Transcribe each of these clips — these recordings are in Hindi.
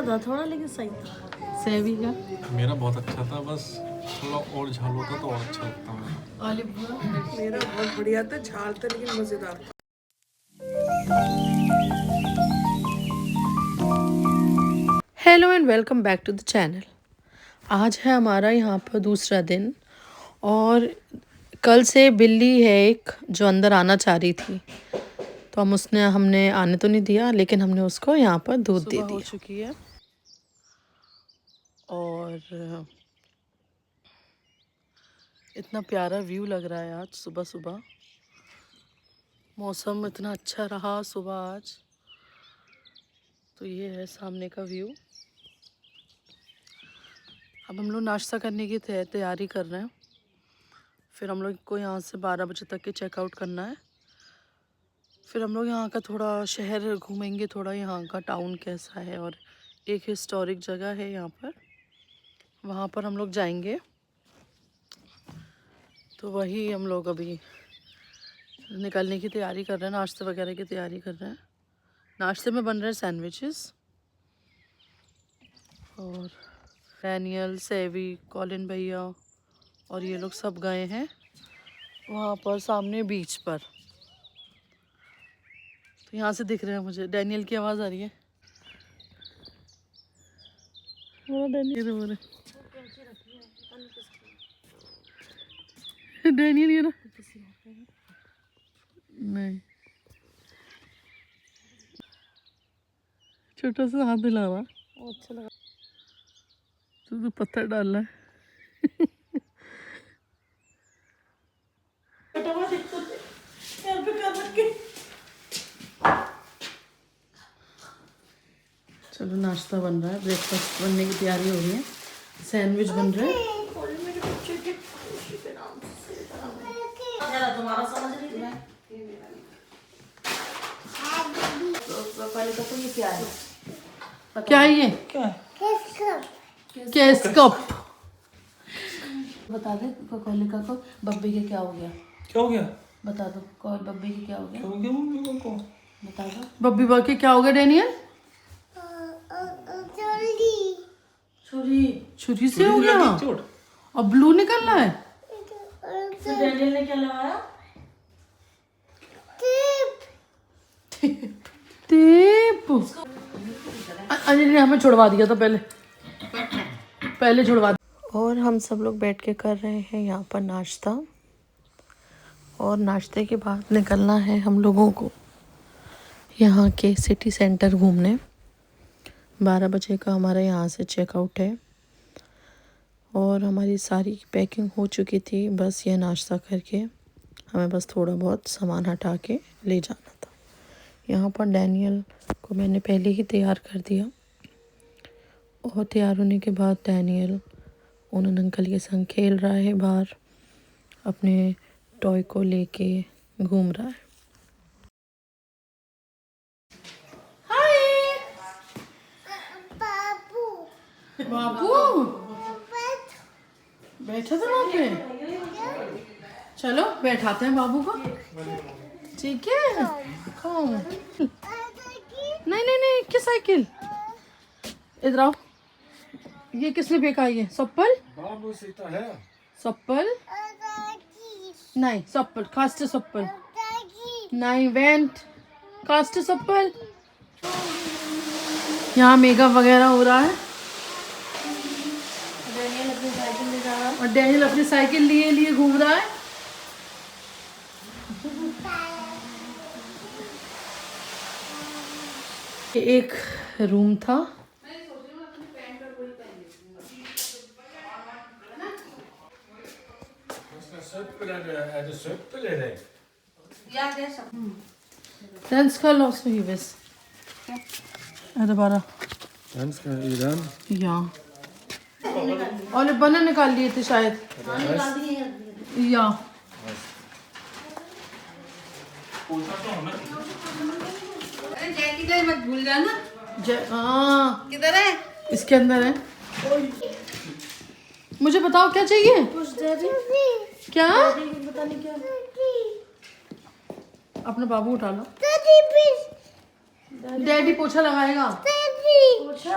मीठा था थोड़ा, लेकिन सही था। सेवी का मेरा बहुत अच्छा था, बस थोड़ा और झाल होता तो और अच्छा लगता मेरा। ऑलिव मेरा बहुत बढ़िया था, झाल था लेकिन मजेदार था। Hello and welcome back to the channel. आज है हमारा यहाँ पर दूसरा दिन और कल से बिल्ली है एक जो अंदर आना चाह रही थी, तो हमने आने तो नहीं दिया, लेकिन हमने उसको यहाँ पर दूध दे दिया। हो चुकी है और इतना प्यारा व्यू लग रहा है आज सुबह सुबह। मौसम इतना अच्छा रहा सुबह आज, तो ये है सामने का व्यू। अब हम लोग नाश्ता करने की तैयारी कर रहे हैं, फिर हम लोग को यहाँ से 12 बजे तक के चेकआउट करना है। फिर हम लोग यहाँ का थोड़ा शहर घूमेंगे, थोड़ा यहाँ का टाउन कैसा है, और एक हिस्टोरिक जगह है यहाँ पर, वहाँ पर हम लोग जाएंगे। तो वही हम लोग अभी निकलने की तैयारी कर रहे हैं, नाश्ते वगैरह की तैयारी कर रहे हैं। नाश्ते में बन रहे हैं सैंडविचेस, और डैनियल, सेवी, कॉलिन भैया और ये लोग सब गए हैं वहाँ पर सामने बीच पर। तो यहाँ से दिख रहे हैं मुझे। डैनियल की आवाज़ आ रही है। डैनियल ये ना नहीं, छोटा सा हाथ दिलावा। अच्छा लगा। तो पत्थर डालना है। चलो नाश्ता बन रहा है, ब्रेकफास्ट बनने की तैयारी हो रही है, सैंडविच बन रहे हैं। तुम्हारा समझ नहीं है तो पहले तो ये क्या है? क्या है ये? Case cup. बता दे कोलिका को बब्बी के क्या हो गया? क्या हो गया? बता दो बब्बी के क्या हो गया? हो गया मम्मी को? बता दो बब्बी बा के क्या हो गया डैनियल? छुरी से हो गया और ब्लू निकल रहा है। तो डैनियल ने क्या लगाया? टेप। अजय ने हमें छुड़वा दिया था, पहले छुड़वा दिया। और हम सब लोग बैठ के कर रहे हैं यहाँ पर नाश्ता, और नाश्ते के बाद निकलना है हम लोगों को यहाँ के सिटी सेंटर घूमने। 12 बजे का हमारा यहाँ से चेकआउट है, और हमारी सारी पैकिंग हो चुकी थी। बस ये नाश्ता करके हमें बस थोड़ा बहुत सामान हटा के ले जाना था। यहाँ पर डैनियल को मैंने पहले ही तैयार कर दिया, और तैयार होने के बाद डैनियल उन अंकल के संग खेल रहा है बाहर, अपने टॉय को लेके घूम रहा है। हाय बाबू बैठा था वहाँ पे। चलो बैठाते हैं बाबू को, ठीक है? कौन? नहीं नहीं नहीं, किस साइकिल? इधर आओ। ये किसने फेंका? ये सप्पल बाबू सीता है। सप्पल नहीं, सप्पल कास्ट सप्पल नहीं, वेंट कास्ट सप्पल। यहाँ मेकअप वगैरह हो रहा है, डैनियल अपनी साइकिल ले जा रहा है, और डैनियल अपनी साइकिल लिए घूम रहा है। एक रूम था, den skal også hives. Er det bare? Den skal i den. Ja. और बना निकाल लिए थे शायद। या मत भूल जाना। हाँ किधर है? इसके अंदर है। मुझे बताओ क्या चाहिए? क्या? पता नहीं क्या। अपना बाबू उठा लो। डैडी पोछा लगाएगा। पोछा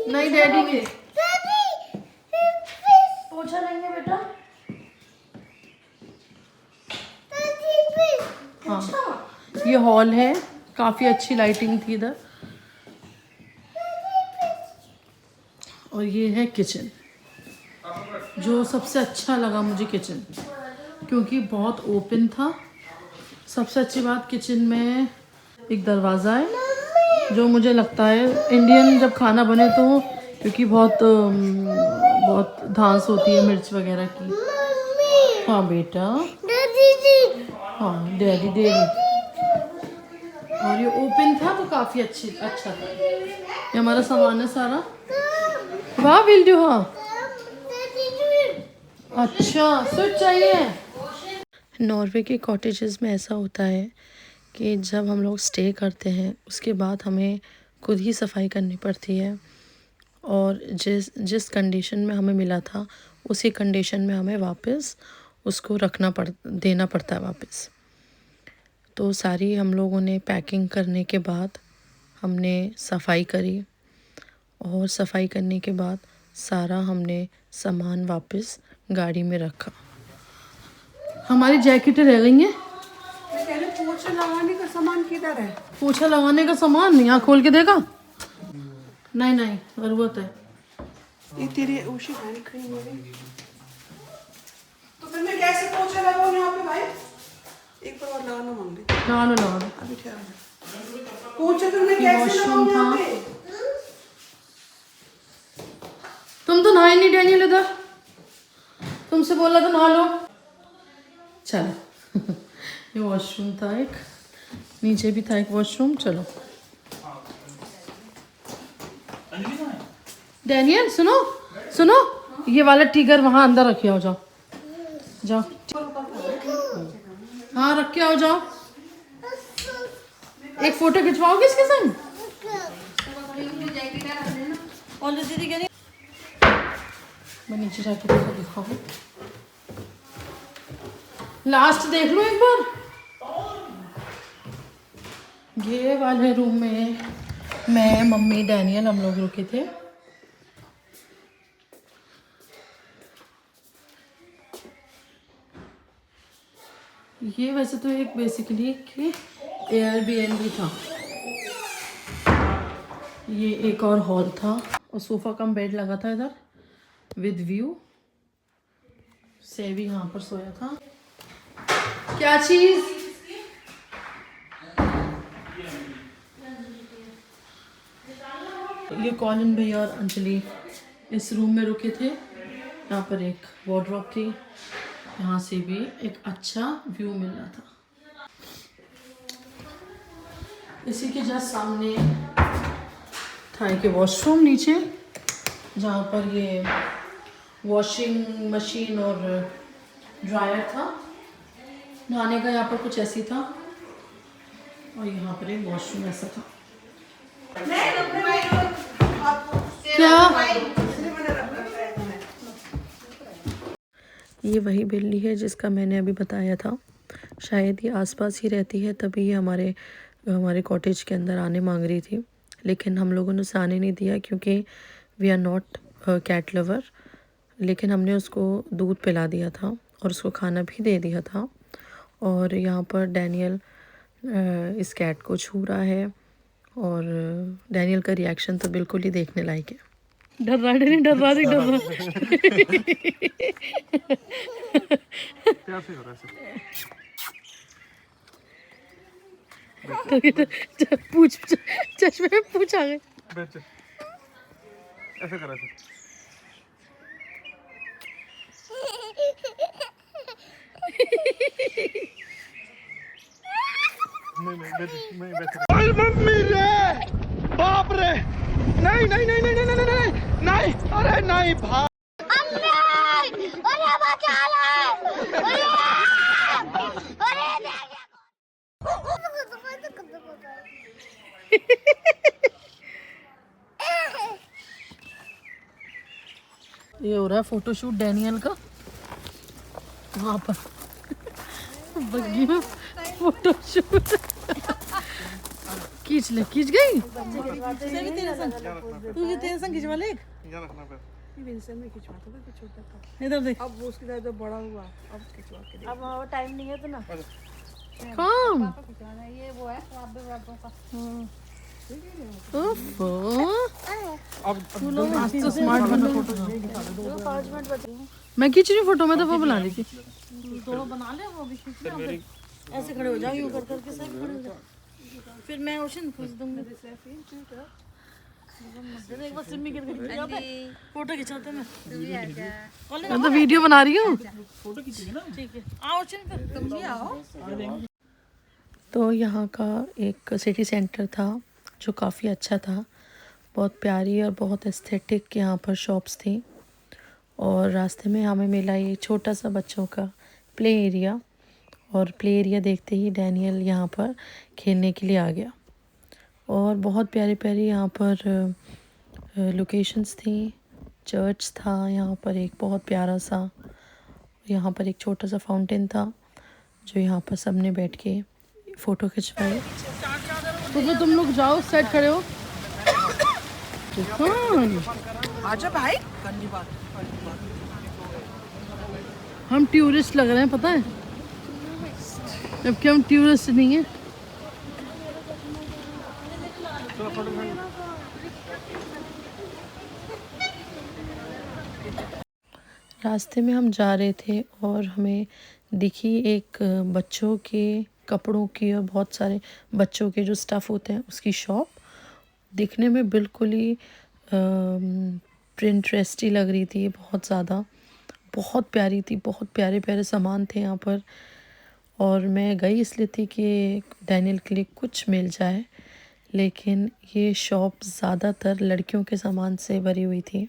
नहीं डैडी के पोछा नहीं है बेटा। हाँ ये हॉल है, काफ़ी अच्छी लाइटिंग थी इधर। और ये है किचन, जो सबसे अच्छा लगा मुझे किचन, क्योंकि बहुत ओपन था। सबसे अच्छी बात किचन में एक दरवाज़ा है, जो मुझे लगता है इंडियन जब खाना बने तो, क्योंकि बहुत धांस होती है मिर्च वगैरह की। हाँ बेटा, हाँ डैडी दे रही। और ये ओपन था तो काफ़ी अच्छा था। ये हमारा सामान है सारा। वाह विल डू। हाँ अच्छा स्विच चाहिए। नॉर्वे के कॉटेजेस में ऐसा होता है कि जब हम लोग स्टे करते हैं उसके बाद हमें खुद ही सफाई करनी पड़ती है, और जिस कंडीशन में हमें मिला था उसी कंडीशन में हमें वापस उसको देना पड़ता है वापस। तो सारी हम लोगों ने पैकिंग करने के बाद हमने सफाई करी, और सफाई करने के बाद सारा हमने सामान वापस गाड़ी में रखा। हमारी जैकेटें रह गई हैं। मैं कह रही हूँ, पोछा लगाने का सामान किधर है? पोछा लगाने का सामान यहाँ खोल के देखा? नहीं नहीं जरूरत है। ये तेरे उसी हैंड क्रीम है। तो फिर मैं कैसे पोछा लगाऊं यहाँ पे भाई? एक बार और लगाना मांगे। लगा लो। अभी ठहरो। पोछा फिर मैं कैसे लगाऊं यहाँ पे? तुम तो नहाए नहीं डैनियल, इधर तुमसे बोला था नहा लो। चलो ये वॉशरूम था एक, नीचे भी था एक वॉशरूम। चलो डैनियल सुनो सुनो, ये वाला टिगर वहाँ अंदर रखे आओ। जाओ जाओ, हाँ रख के आओ, जाओ। एक फोटो खिंचवाओगे इसके संग? दीदी कह रही मैं नीचे जाके देखो, दिखाओ लास्ट देख लो एक बार। ये वाले रूम में मैं, मम्मी, डैनियल हम लोग रुके थे। ये वैसे तो एक बेसिकली एयरबीएनबी था। ये एक और हॉल था, और सोफ़ा कम बेड लगा था इधर विद व्यू। सेवी यहाँ पर सोया था। क्या चीज़? ये कॉलिन भैया और अंजलि इस रूम में रुके थे। यहाँ पर एक वार्डरोब थी, यहाँ से भी एक अच्छा व्यू मिल रहा था। इसी के जस्ट सामने था एक वॉशरूम नीचे, जहाँ पर ये वॉशिंग मशीन और ड्रायर था। नहाने का यहाँ पर कुछ ऐसी था, और यहाँ पर एक वॉशरूम ऐसा था। क्या? ये वही बिल्ली है जिसका मैंने अभी बताया था। शायद ये आसपास ही रहती है, तभी ये हमारे कॉटेज के अंदर आने मांग रही थी, लेकिन हम लोगों ने उसे आने नहीं दिया क्योंकि we are not cat lover. लेकिन हमने उसको दूध पिला दिया था और उसको खाना भी दे दिया था। और यहाँ पर डैनियल इस कैट को छू रहा है, और डैनियल का रिएक्शन तो बिल्कुल ही देखने लायक है। डर रहा कैसे हो रहा है? पूछ चश्मे में पूछ आ गए। ऐसे करा सर। नहीं मम्मी रे, बाप रे, नहीं नहीं नहीं नहीं नहीं नहीं नहीं, अरे नहीं भाई, ये हो रहा है फोटोशूट डैनियल का वहाँ पर बग्गी में फोटोशूट। खींच ले, खींच गई। तू भी तेरे संग खिंचवा ले एक। विंसन में खिंचवाता था तो छोटा था। इधर देख। अब वो उसके साथ जब बड़ा हुआ अब खिंचवा के देख। अब वो टाइम नहीं है तो ना। काम खिंचवाना ये वो है वापस का। ओफो, अब आज तो स्मार्ट बना। 5 मिनट बचे। मैं खींच रही हूँ फोटो में, तो वो बुला रही थी। दोनों बना ले वो भी खींच ले। ऐसे खड़े हो जाओ यूं कर करके सब खड़े हो जाओ। फिर मैं ओशन खोज दूंगी। एक बार सिमी गिर गई। फोटो खिंचाते मैं। मैं तो वीडियो बना रही हूँ। ठीक है आओ ओशन फिर तुम भी आओ। तो यहाँ का एक सिटी सेंटर था जो काफ़ी अच्छा था। बहुत प्यारी और बहुत एस्थेटिक यहाँ पर शॉप्स थी। और रास्ते में हमें मिला ये छोटा सा बच्चों का प्ले एरिया। और प्ले एरिया देखते ही डैनियल यहाँ पर खेलने के लिए आ गया। और बहुत प्यारी प्यारी यहाँ पर लोकेशंस थी। चर्च था यहाँ पर एक बहुत प्यारा सा। यहाँ पर एक छोटा सा फाउंटेन था जो यहाँ पर सब ने बैठ के फ़ोटो खिंचवाए। तो फिर तुम लोग जाओ, सेट खड़े हो। आजा भाई करनी बात। हम टूरिस्ट लग रहे हैं, पता है, जबकि हम टूरिस्ट नहीं है। रास्ते में हम जा रहे थे और हमें दिखी एक बच्चों के कपड़ों की और बहुत सारे बच्चों के जो स्टफ़ होते हैं उसकी शॉप। दिखने में बिल्कुल ही इंटरेस्टी लग रही थी, बहुत ज़्यादा, बहुत प्यारी थी। बहुत प्यारे प्यारे सामान थे यहाँ पर। और मैं गई इसलिए थी कि डैनियल के लिए कुछ मिल जाए, लेकिन ये शॉप ज़्यादातर लड़कियों के सामान से भरी हुई थी।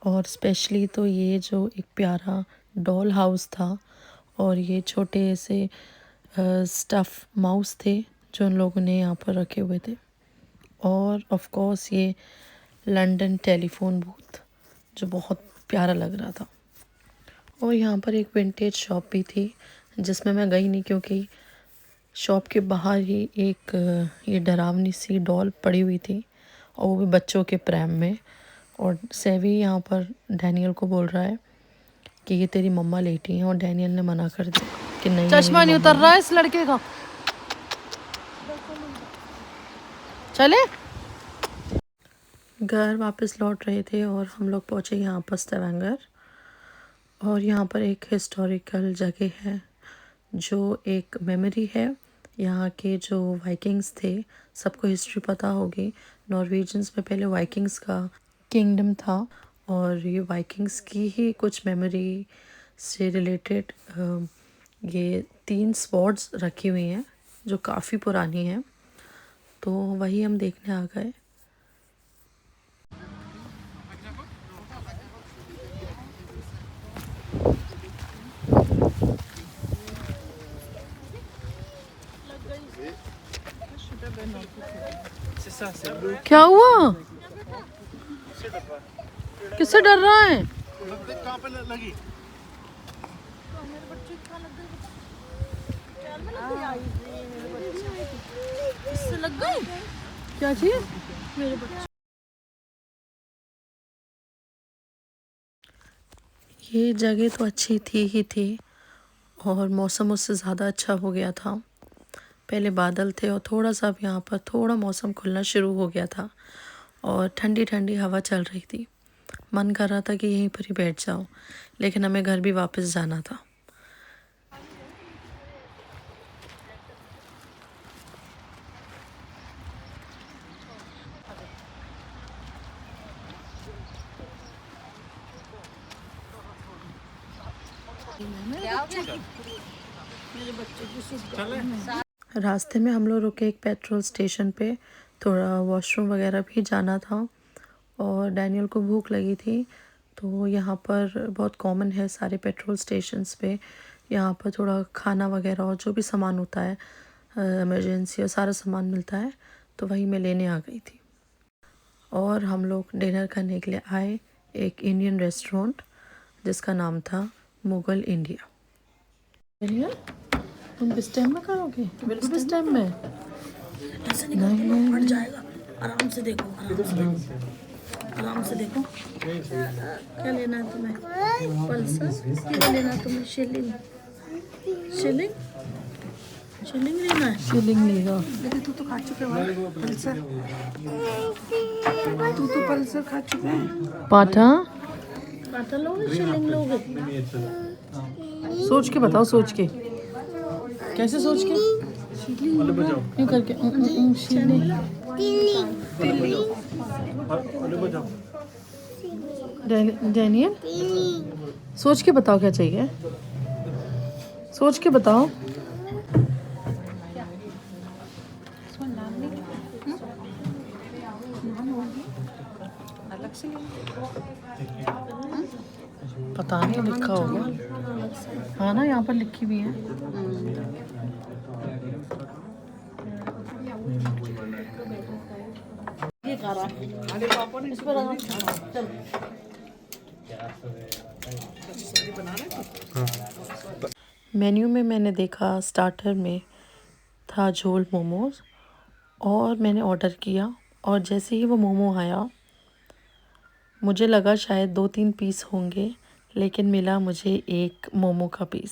और स्पेशली तो ये जो एक प्यारा डॉल हाउस था और ये छोटे से स्टफ़ माउस थे जो उन लोगों ने यहाँ पर रखे हुए थे। और ऑफ कोर्स ये लंदन टेलीफोन बूथ जो बहुत प्यारा लग रहा था। और यहाँ पर एक विंटेज शॉप भी थी जिसमें मैं गई नहीं, क्योंकि शॉप के बाहर ही एक ये डरावनी सी डॉल पड़ी हुई थी और वो भी बच्चों के प्रैम में। और सेवी यहाँ पर डैनियल को बोल रहा है कि ये तेरी मम्मा लेटी हैं, और डैनियल ने मना कर दिया कि नहीं, चश्मा नहीं उतर रहा है इस लड़के का। चले घर वापस लौट रहे थे और हम लोग पहुँचे यहाँ पर स्टेवेंगर। और यहाँ पर एक हिस्टोरिकल जगह है जो एक मेमोरी है। यहाँ के जो वाइकिंग्स थे, सबको हिस्ट्री पता होगी, नॉर्वेजियंस में पहले वाइकिंग्स का किंगडम था। और ये वाइकिंग्स की ही कुछ मेमोरी से रिलेटेड ये 3 स्वॉर्ड्स रखी हुई हैं जो काफ़ी पुरानी हैं। तो वही हम देखने आ गए। क्या हुआ? किससे डर रहा है? कहाँ पे लगी? इससे लग गई क्या चीज? मेरे बच्चे। ये जगह तो अच्छी थी ही थी और मौसम उससे ज़्यादा अच्छा हो गया था। पहले बादल थे और थोड़ा सा अब यहाँ पर थोड़ा मौसम खुलना शुरू हो गया था और ठंडी ठंडी हवा चल रही थी। मन कर रहा था कि यहीं पर ही बैठ जाओ, लेकिन हमें घर भी वापस जाना था। रास्ते में हम लोग रुके एक पेट्रोल स्टेशन पे, थोड़ा वॉशरूम वगैरह भी जाना था और डैनियल को भूख लगी थी। तो यहाँ पर बहुत कॉमन है सारे पेट्रोल स्टेशंस पे, यहाँ पर थोड़ा खाना वगैरह और जो भी सामान होता है इमरजेंसी और सारा सामान मिलता है, तो वही मैं लेने आ गई थी। और हम लोग डिनर करने के लिए आए एक इंडियन रेस्टोरेंट जिसका नाम था मुगल इंडिया। डैनियल, तुम किस टाइम में करोगे? बिल्कुल इस टाइम में। ऐसे निकालते ना फट जाएगा। आराम से देखो, आराम से देखो। क्या लेना है तुम्हें? पल्सर? क्या लेना है तुम्हें? शिलिंग लेना है। शिलिंग लेगा। लेकिन तू तो खा चुके हो पल्सर। तू तो पल्सर खा चुका है। पाठा लोगे शिलिंग लोगे? सोच के बताओ, सोच के। कैसे सोच के? यूं करके शिलिंग। डैनियल सोच के बताओ क्या चाहिए, सोच के बताओ। पता नहीं लिखा होगा। हाँ ना, यहाँ पर लिखी भी है। ये खा रहा है। इस पर आराम से चल। मेन्यू में मैंने देखा स्टार्टर में था झोल मोमोज और मैंने ऑर्डर किया, और जैसे ही वो मोमो आया मुझे लगा शायद 2-3 पीस होंगे, लेकिन मिला मुझे एक मोमो का पीस,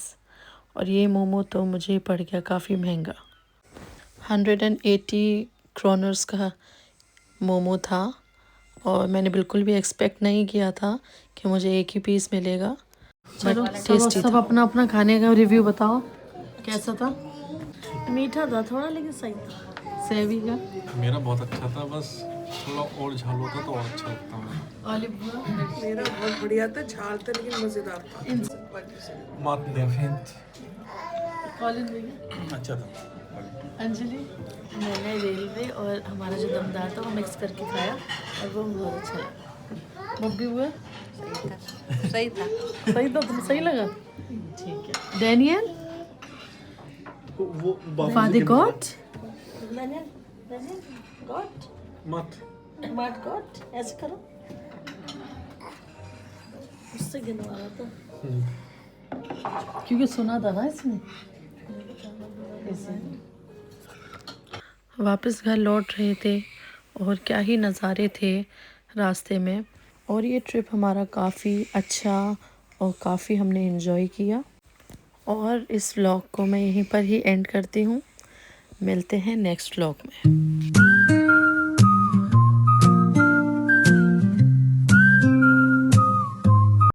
और ये मोमो तो मुझे पड़ गया काफ़ी महंगा। 180 क्रोनर्स का मोमो था, और मैंने बिल्कुल भी एक्सपेक्ट नहीं किया था कि मुझे एक ही पीस मिलेगा। चलो टेस्टी सब था। अपना अपना खाने का रिव्यू बताओ, कैसा था? मीठा था थोड़ा, लेकिन सही था। सेवी का मेरा बहुत अच्छा था, बस थोड़ा और झाल होता तो और अच्छा लगता है। मेरा बहुत बढ़िया था, झाल था लेकिन मज़ेदार था। अच्छा था। अंजलि, मैंने रेलवे और हमारा जो दमदार था वो मिक्स करके खाया, और वो बहुत अच्छा लगा। बब्बी हुआ सही था। सही था, तुम्हें सही लगा? ठीक है। डैनियल, वो फादी गॉट मत गॉट ऐसे करो, उससे गिनवा रहा था। क्योंकि सुना था ना इसमें। वापस घर लौट रहे थे, और क्या ही नज़ारे थे रास्ते में, और ये ट्रिप हमारा काफ़ी अच्छा और काफ़ी हमने एंजॉय किया। और इस व्लॉग को मैं यहीं पर ही एंड करती हूँ। मिलते हैं नेक्स्ट व्लॉग में।